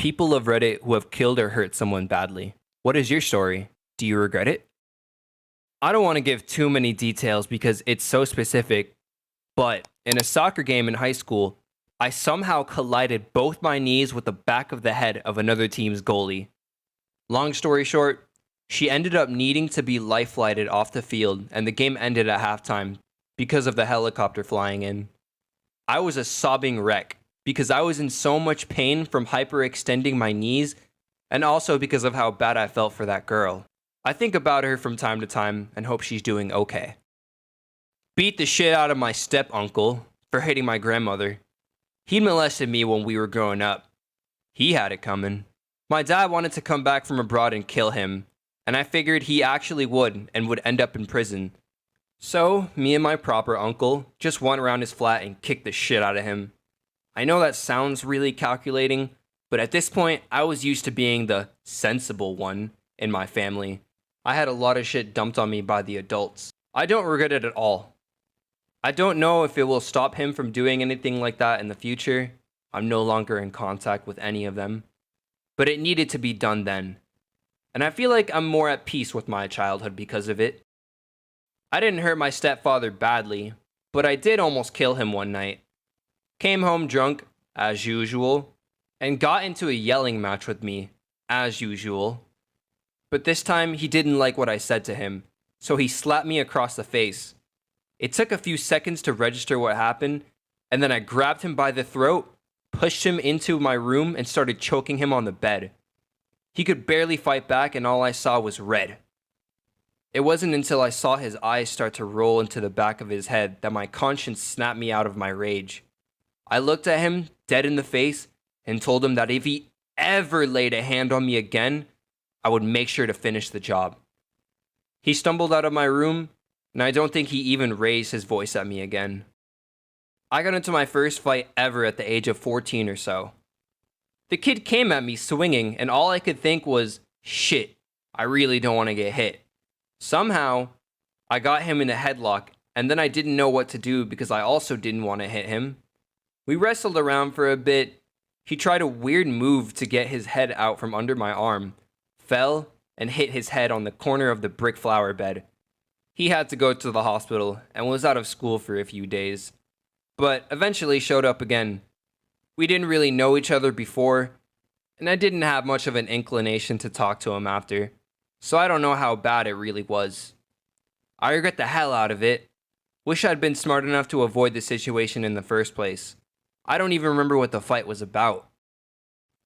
people of Reddit who have killed or hurt someone badly. What is your story? Do you regret it? I don't want to give too many details because it's so specific, but in a soccer game in high school, I somehow collided both my knees with the back of the head of another team's goalie. Long story short, she ended up needing to be life-flighted off the field, and the game ended at halftime because of the helicopter flying in. I was a sobbing wreck because I was in so much pain from hyperextending my knees, and also because of how bad I felt for that girl. I think about her from time to time and hope she's doing okay. Beat the shit out of my step-uncle for hitting my grandmother. He molested me when we were growing up. He had it coming. My dad wanted to come back from abroad and kill him, and I figured he actually would and would end up in prison. So, me and my proper uncle just went around his flat and kicked the shit out of him. I know that sounds really calculating, but at this point, I was used to being the sensible one in my family. I had a lot of shit dumped on me by the adults. I don't regret it at all. I don't know if it will stop him from doing anything like that in the future. I'm no longer in contact with any of them. But it needed to be done then. And I feel like I'm more at peace with my childhood because of it. I didn't hurt my stepfather badly, but I did almost kill him one night. Came home drunk, as usual, and got into a yelling match with me, as usual. But this time, he didn't like what I said to him, so he slapped me across the face. It took a few seconds to register what happened, and then I grabbed him by the throat, pushed him into my room, and started choking him on the bed. He could barely fight back, and all I saw was red. It wasn't until I saw his eyes start to roll into the back of his head that my conscience snapped me out of my rage. I looked at him dead in the face and told him that if he ever laid a hand on me again, I would make sure to finish the job. He stumbled out of my room, and I don't think he even raised his voice at me again. I got into my first fight ever at the age of 14 or so. The kid came at me swinging, and all I could think was, shit, I really don't want to get hit. Somehow, I got him in a headlock, and then I didn't know what to do because I also didn't want to hit him. We wrestled around for a bit. He tried a weird move to get his head out from under my arm, fell, and hit his head on the corner of the brick flower bed. He had to go to the hospital and was out of school for a few days, but eventually showed up again. We didn't really know each other before, and I didn't have much of an inclination to talk to him after, so I don't know how bad it really was. I regret the hell out of it. Wish I'd been smart enough to avoid the situation in the first place. I don't even remember what the fight was about.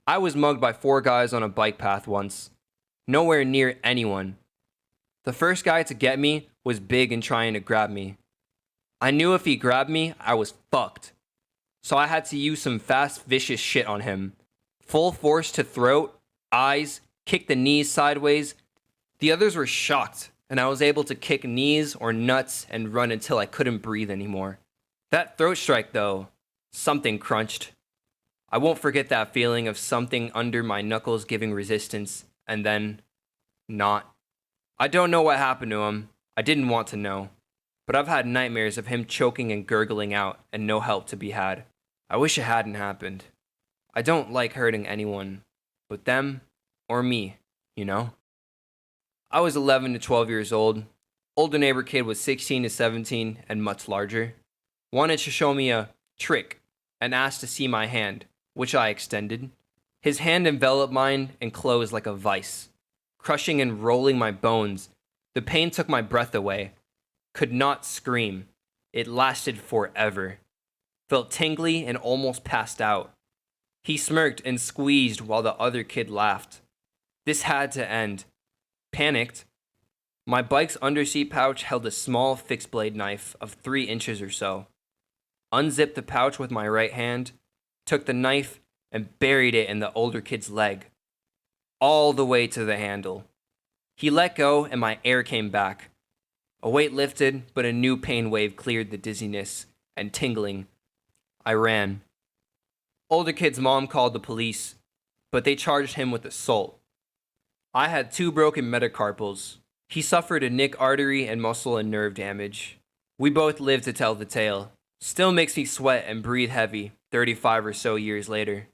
I was mugged by 4 guys on a bike path once. Nowhere near anyone. The first guy to get me was big and trying to grab me. I knew if he grabbed me, I was fucked. So I had to use some fast, vicious shit on him. Full force to throat, eyes, kick the knees sideways. The others were shocked, and I was able to kick knees or nuts and run until I couldn't breathe anymore. That throat strike though, something crunched. I won't forget that feeling of something under my knuckles giving resistance, and then, not. I don't know what happened to him. I didn't want to know. But I've had nightmares of him choking and gurgling out, and no help to be had. I wish it hadn't happened. I don't like hurting anyone, but them, or me, you know? I was 11 to 12 years old. Older neighbor kid was 16 to 17, and much larger. Wanted to show me a trick, and asked to see my hand, which I extended. His hand enveloped mine and closed like a vice, crushing and rolling my bones. The pain took my breath away. Could not scream. It lasted forever. Felt tingly and almost passed out. He smirked and squeezed while the other kid laughed. This had to end. Panicked. My bike's underseat pouch held a small fixed blade knife of 3 inches or so. Unzipped the pouch with my right hand, took the knife, and buried it in the older kid's leg, all the way to the handle. He let go, and my air came back. A weight lifted, but a new pain wave cleared the dizziness and tingling. I ran. Older kid's mom called the police, but they charged him with assault. I had 2 broken metacarpals. He suffered a nick artery and muscle and nerve damage. We both lived to tell the tale. Still makes me sweat and breathe heavy, 35 or so years later.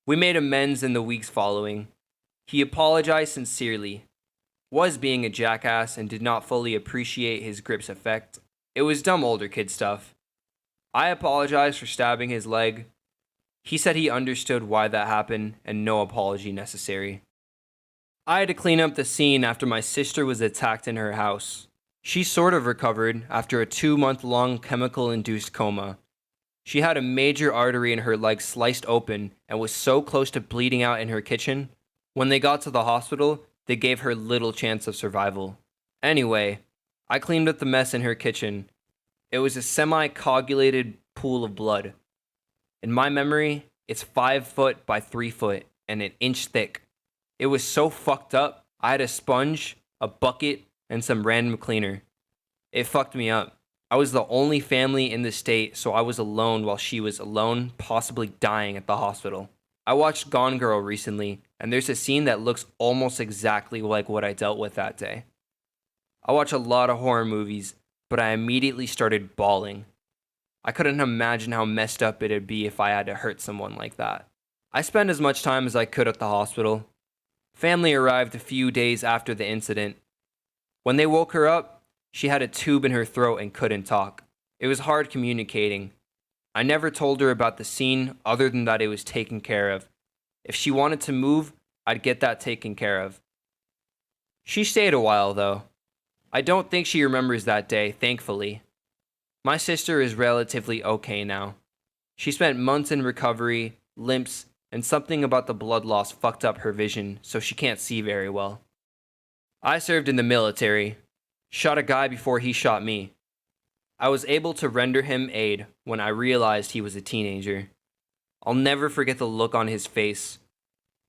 We made amends in the weeks following. He apologized sincerely, was being a jackass, and did not fully appreciate his grip's effect. It was dumb older kid stuff. I apologized for stabbing his leg. He said he understood why that happened and no apology necessary. I had to clean up the scene after my sister was attacked in her house. She sort of recovered after a 2-month-long chemical-induced coma. She had a major artery in her leg sliced open and was so close to bleeding out in her kitchen. When they got to the hospital, they gave her little chance of survival. Anyway, I cleaned up the mess in her kitchen. It was a semi-coagulated pool of blood. In my memory, it's 5 foot by 3 foot and an inch thick. It was so fucked up, I had a sponge, a bucket, and some random cleaner. It fucked me up. I was the only family in the state, so I was alone while she was alone, possibly dying at the hospital. I watched Gone Girl recently, and there's a scene that looks almost exactly like what I dealt with that day. I watch a lot of horror movies, but I immediately started bawling. I couldn't imagine how messed up it'd be if I had to hurt someone like that. I spent as much time as I could at the hospital. Family arrived a few days after the incident. When they woke her up, she had a tube in her throat and couldn't talk. It was hard communicating. I never told her about the scene other than that it was taken care of. If she wanted to move, I'd get that taken care of. She stayed a while though. I don't think she remembers that day, thankfully. My sister is relatively okay now. She spent months in recovery, limps, and something about the blood loss fucked up her vision, so she can't see very well. I served in the military, shot a guy before he shot me. I was able to render him aid when I realized he was a teenager. I'll never forget the look on his face,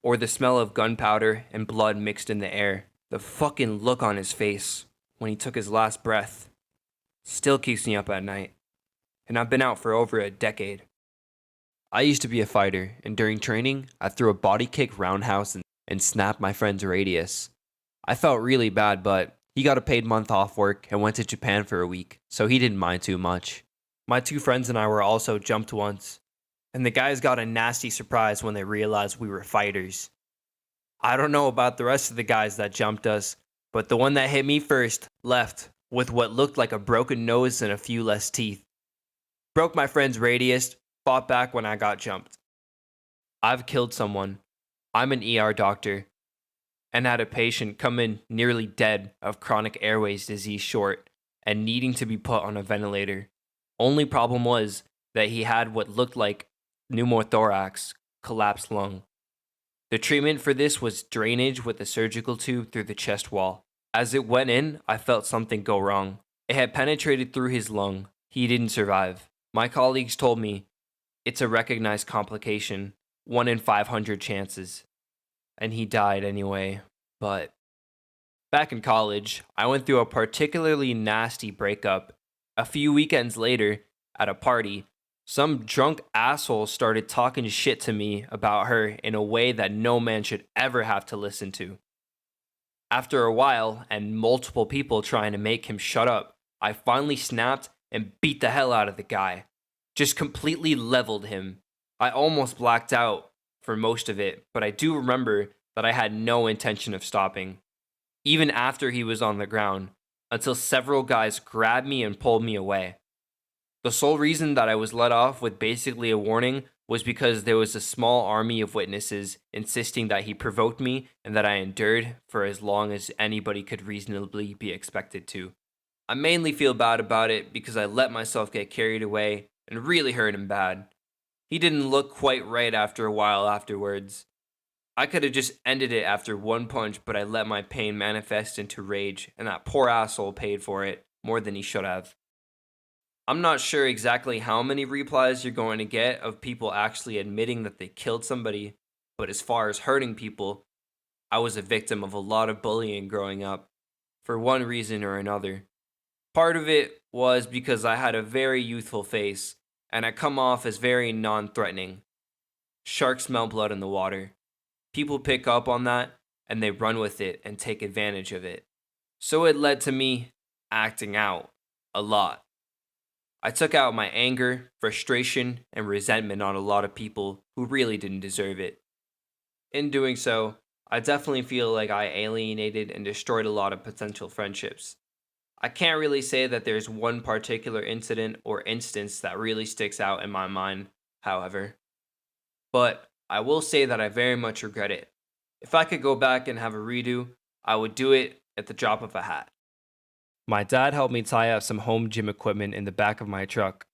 or the smell of gunpowder and blood mixed in the air. The fucking look on his face when he took his last breath still keeps me up at night, and I've been out for over a decade. I used to be a fighter, and during training, I threw a body kick roundhouse and snapped my friend's radius. I felt really bad, but he got a paid month off work and went to Japan for a week, so he didn't mind too much. My 2 friends and I were also jumped once, and the guys got a nasty surprise when they realized we were fighters. I don't know about the rest of the guys that jumped us, but the one that hit me first left with what looked like a broken nose and a few less teeth. Broke my friend's radius, fought back when I got jumped. I've killed someone. I'm an ER doctor, and had a patient come in nearly dead of chronic airways disease short and needing to be put on a ventilator. Only problem was that he had what looked like pneumothorax, collapsed lung. The treatment for this was drainage with a surgical tube through the chest wall. As it went in, I felt something go wrong. It had penetrated through his lung. He didn't survive. My colleagues told me, it's a recognized complication, 1 in 500 chances. And he died anyway, but... Back in college, I went through a particularly nasty breakup. A few weekends later, at a party, some drunk asshole started talking shit to me about her in a way that no man should ever have to listen to. After a while, and multiple people trying to make him shut up, I finally snapped and beat the hell out of the guy. Just completely leveled him. I almost blacked out for most of it, but I do remember that I had no intention of stopping, even after he was on the ground, until several guys grabbed me and pulled me away. The sole reason that I was let off with basically a warning was because there was a small army of witnesses insisting that he provoked me and that I endured for as long as anybody could reasonably be expected to. I mainly feel bad about it because I let myself get carried away and really hurt him bad. He didn't look quite right after a while afterwards. I could have just ended it after one punch, but I let my pain manifest into rage, and that poor asshole paid for it more than he should have. I'm not sure exactly how many replies you're going to get of people actually admitting that they killed somebody, but as far as hurting people, I was a victim of a lot of bullying growing up, for one reason or another. Part of it was because I had a very youthful face, and I come off as very non-threatening. Sharks smell blood in the water. People pick up on that, and they run with it and take advantage of it. So it led to me acting out a lot. I took out my anger, frustration, and resentment on a lot of people who really didn't deserve it. In doing so, I definitely feel like I alienated and destroyed a lot of potential friendships. I can't really say that there's one particular incident or instance that really sticks out in my mind, however, but I will say that I very much regret it. If I could go back and have a redo, I would do it at the drop of a hat. My dad helped me tie up some home gym equipment in the back of my truck: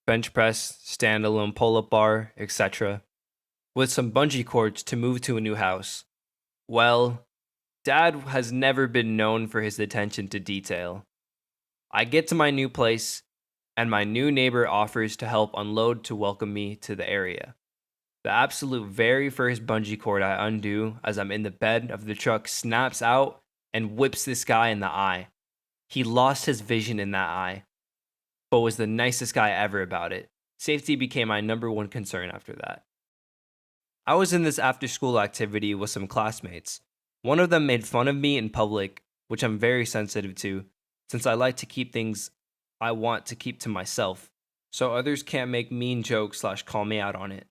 bench press, standalone pull up bar, etc., with some bungee cords to move to a new house. Well, Dad has never been known for his attention to detail. I get to my new place, and my new neighbor offers to help unload to welcome me to the area. The absolute very first bungee cord I undo as I'm in the bed of the truck snaps out and whips this guy in the eye. He lost his vision in that eye, but was the nicest guy ever about it. Safety became my number one concern after that. I was in this after school activity with some classmates. One of them made fun of me in public, which I'm very sensitive to, since I like to keep things I want to keep to myself, so others can't make mean jokes / call me out on it.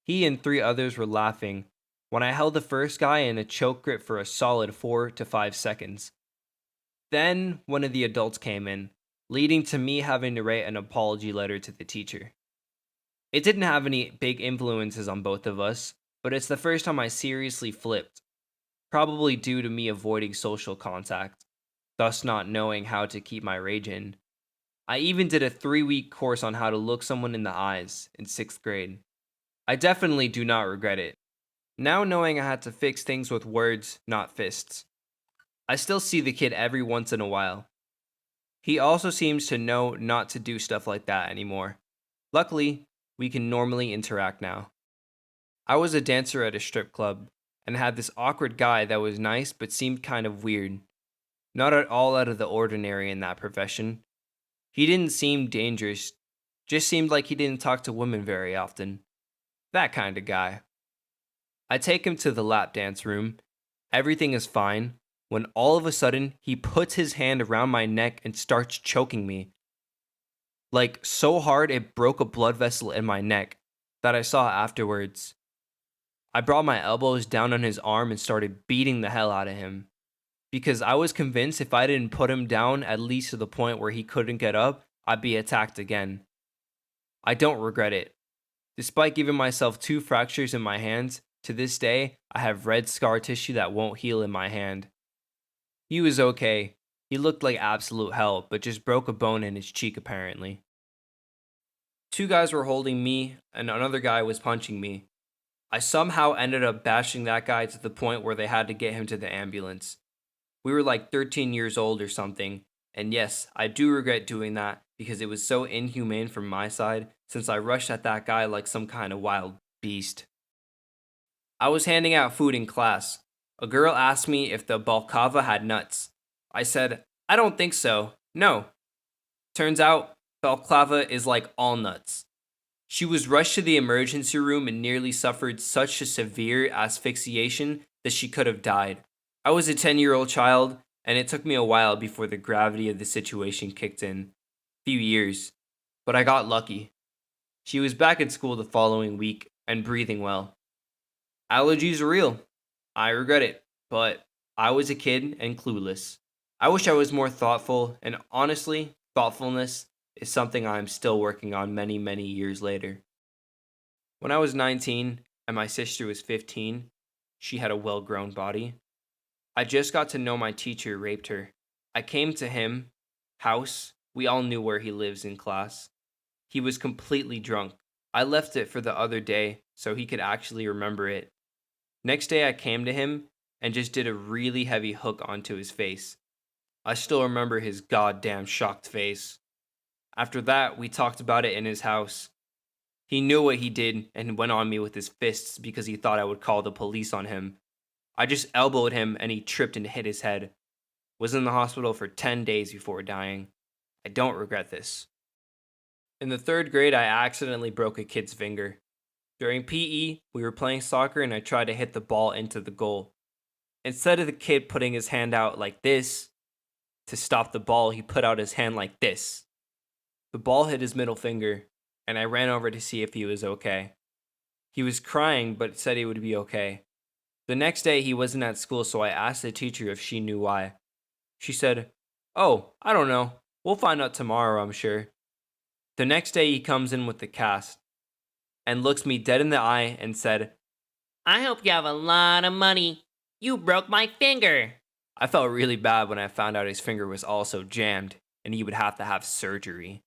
He and 3 others were laughing when I held the first guy in a choke grip for a solid 4 to 5 seconds. Then one of the adults came in, leading to me having to write an apology letter to the teacher. It didn't have any big influences on both of us, but it's the first time I seriously flipped, probably due to me avoiding social contact, thus not knowing how to keep my rage in. I even did a 3-week course on how to look someone in the eyes in 6th grade. I definitely do not regret it, now knowing I had to fix things with words, not fists. I still see the kid every once in a while. He also seems to know not to do stuff like that anymore. Luckily, we can normally interact now. I was a dancer at a strip club and had this awkward guy that was nice but seemed kind of weird. Not at all out of the ordinary in that profession. He didn't seem dangerous, just seemed like he didn't talk to women very often. That kind of guy. I take him to the lap dance room. Everything is fine, when all of a sudden he puts his hand around my neck and starts choking me. Like, so hard it broke a blood vessel in my neck that I saw afterwards. I brought my elbows down on his arm and started beating the hell out of him, because I was convinced if I didn't put him down at least to the point where he couldn't get up, I'd be attacked again. I don't regret it. Despite giving myself 2 fractures in my hands, to this day, I have red scar tissue that won't heal in my hand. He was okay. He looked like absolute hell, but just broke a bone in his cheek apparently. 2 guys were holding me, and another guy was punching me. I somehow ended up bashing that guy to the point where they had to get him to the ambulance. We were like 13 years old or something, and yes, I do regret doing that because it was so inhumane from my side since I rushed at that guy like some kind of wild beast. I was handing out food in class. A girl asked me if the balcava had nuts. I said, I don't think so. No. Turns out, balclava is like all nuts. She was rushed to the emergency room and nearly suffered such a severe asphyxiation that she could have died. I was a 10-year-old child, and it took me a while before the gravity of the situation kicked in. Few years. But I got lucky. She was back at school the following week and breathing well. Allergies are real. I regret it, but I was a kid and clueless. I wish I was more thoughtful, and honestly, thoughtfulness is something I am still working on many, many years later. When I was 19 and my sister was 15, she had a well-grown body. I just got to know my teacher raped her. I came to him, house, we all knew where he lives in class. He was completely drunk. I left it for the other day so he could actually remember it. Next day I came to him and just did a really heavy hook onto his face. I still remember his goddamn shocked face. After that, we talked about it in his house. He knew what he did and went on me with his fists because he thought I would call the police on him. I just elbowed him and he tripped and hit his head. Was in the hospital for 10 days before dying. I don't regret this. In the 3rd grade, I accidentally broke a kid's finger. During PE, we were playing soccer and I tried to hit the ball into the goal. Instead of the kid putting his hand out like this to stop the ball, he put out his hand like this. The ball hit his middle finger, and I ran over to see if he was okay. He was crying, but said he would be okay. The next day, he wasn't at school, so I asked the teacher if she knew why. She said, "Oh, I don't know. We'll find out tomorrow, I'm sure." The next day, he comes in with the cast and looks me dead in the eye and said, I hope you have a lot of money. You broke my finger. I felt really bad when I found out his finger was also jammed and he would have to have surgery.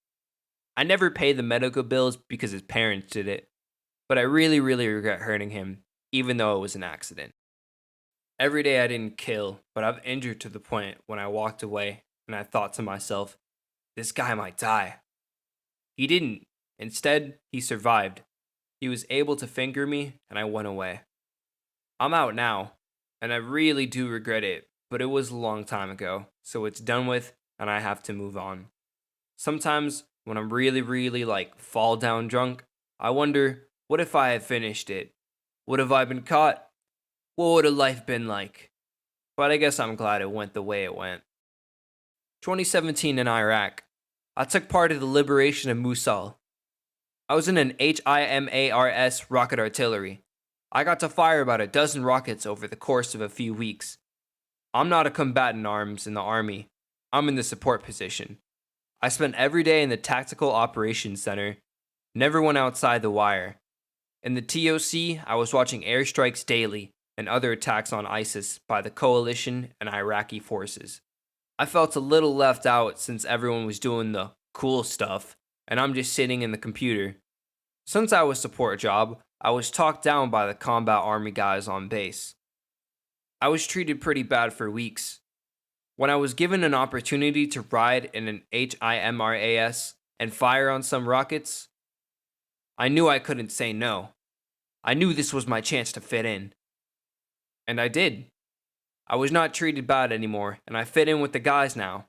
I never paid the medical bills because his parents did it, but I really, really regret hurting him, even though it was an accident. Every day I didn't kill, but I've injured to the point when I walked away and I thought to myself, this guy might die. He didn't. Instead, he survived. He was able to finger me and I went away. I'm out now, and I really do regret it, but it was a long time ago, so it's done with and I have to move on. Sometimes when I'm really, really like fall down drunk, I wonder, what if I had finished it? Would have I been caught? What would have life been like? But I guess I'm glad it went the way it went. 2017 in Iraq. I took part in the liberation of Mosul. I was in an HIMARS rocket artillery. I got to fire about a dozen rockets over the course of a few weeks. I'm not a combatant arms in the army. I'm in the support position. I spent every day in the Tactical Operations Center, never went outside the wire. In the TOC, I was watching airstrikes daily and other attacks on ISIS by the coalition and Iraqi forces. I felt a little left out since everyone was doing the cool stuff and I'm just sitting in the computer. Since I was support job, I was talked down by the combat army guys on base. I was treated pretty bad for weeks. When I was given an opportunity to ride in an HIMARS and fire on some rockets, I knew I couldn't say no. I knew this was my chance to fit in. And I did. I was not treated bad anymore, and I fit in with the guys now.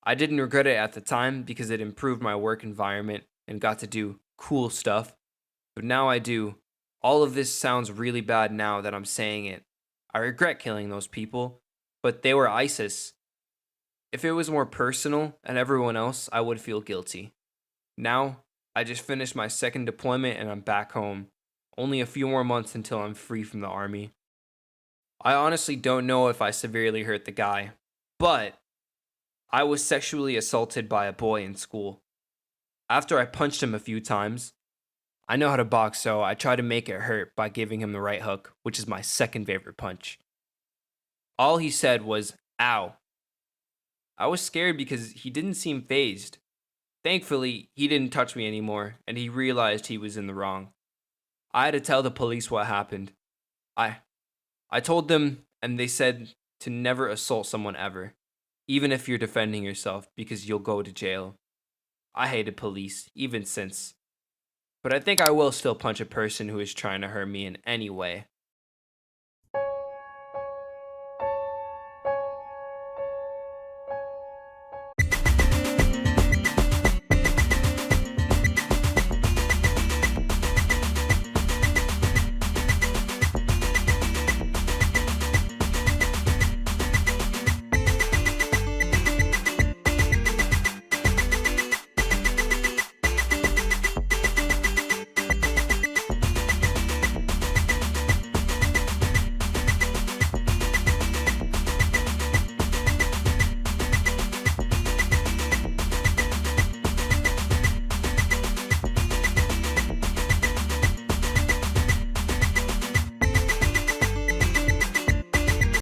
I didn't regret it at the time because it improved my work environment and got to do cool stuff. But now I do. All of this sounds really bad now that I'm saying it. I regret killing those people, but they were ISIS. If it was more personal and everyone else, I would feel guilty. Now, I just finished my second deployment and I'm back home. Only a few more months until I'm free from the army. I honestly don't know if I severely hurt the guy, but I was sexually assaulted by a boy in school. After I punched him a few times, I know how to box, so I tried to make it hurt by giving him the right hook, which is my second favorite punch. All he said was, "Ow." I was scared because he didn't seem fazed. Thankfully, he didn't touch me anymore, and he realized he was in the wrong. I had to tell the police what happened. I told them, and they said to never assault someone ever, even if you're defending yourself, because you'll go to jail. I hated police, even since. But I think I will still punch a person who is trying to hurt me in any way.